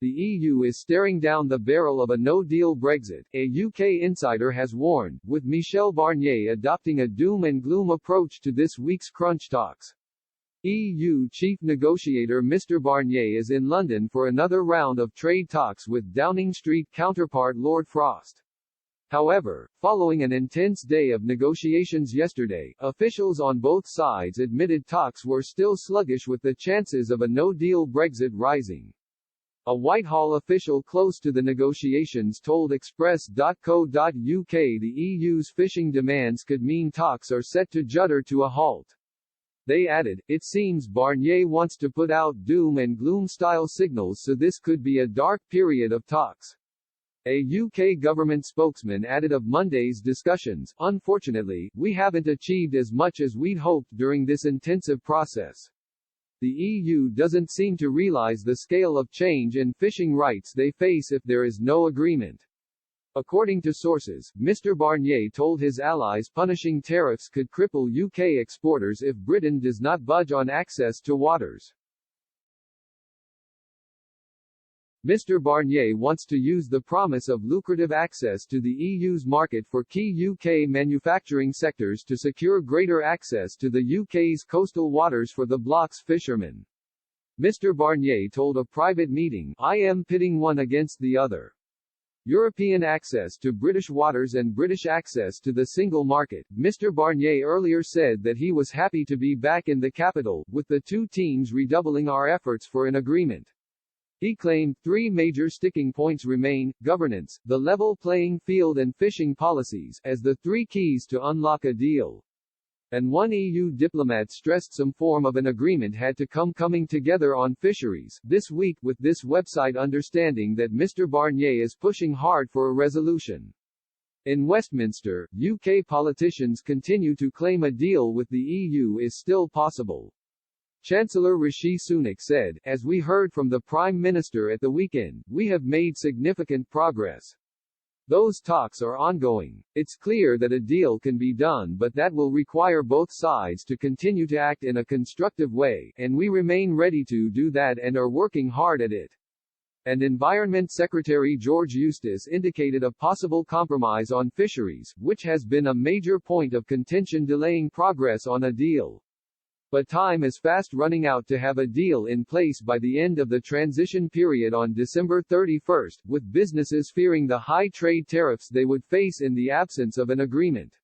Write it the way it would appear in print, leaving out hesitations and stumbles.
The EU is staring down the barrel of a no-deal Brexit, a UK insider has warned, with Michel Barnier adopting a doom-and-gloom approach to this week's crunch talks. EU chief negotiator Mr Barnier is in London for another round of trade talks with Downing Street counterpart Lord Frost. However, following an intense day of negotiations yesterday, officials on both sides admitted talks were still sluggish with the chances of a no-deal Brexit rising. A Whitehall official close to the negotiations told Express.co.uk the EU's fishing demands could mean talks are set to judder to a halt. They added, "It seems Barnier wants to put out doom-and-gloom style signals, so this could be a dark period of talks." A UK government spokesman added of Monday's discussions, "Unfortunately, we haven't achieved as much as we'd hoped during this intensive process. The EU doesn't seem to realize the scale of change in fishing rights they face if there is no agreement." According to sources, Mr Barnier told his allies punishing tariffs could cripple UK exporters if Britain does not budge on access to waters. Mr Barnier wants to use the promise of lucrative access to the EU's market for key UK manufacturing sectors to secure greater access to the UK's coastal waters for the bloc's fishermen. Mr Barnier told a private meeting, "I am pitting one against the other. European access to British waters and British access to the single market." Mr Barnier earlier said that he was happy to be back in the capital, with the two teams redoubling our efforts for an agreement. He claimed three major sticking points remain: governance, the level playing field and fishing policies, as the three keys to unlock a deal. And one EU diplomat stressed some form of an agreement had to coming together on fisheries this week, with this website understanding that Mr Barnier is pushing hard for a resolution. In Westminster, UK politicians continue to claim a deal with the EU is still possible. Chancellor Rishi Sunak said, "As we heard from the Prime Minister at the weekend, we have made significant progress. Those talks are ongoing. It's clear that a deal can be done, but that will require both sides to continue to act in a constructive way, and we remain ready to do that and are working hard at it." And Environment Secretary George Eustace indicated a possible compromise on fisheries, which has been a major point of contention delaying progress on a deal. But time is fast running out to have a deal in place by the end of the transition period on December 31, with businesses fearing the high trade tariffs they would face in the absence of an agreement.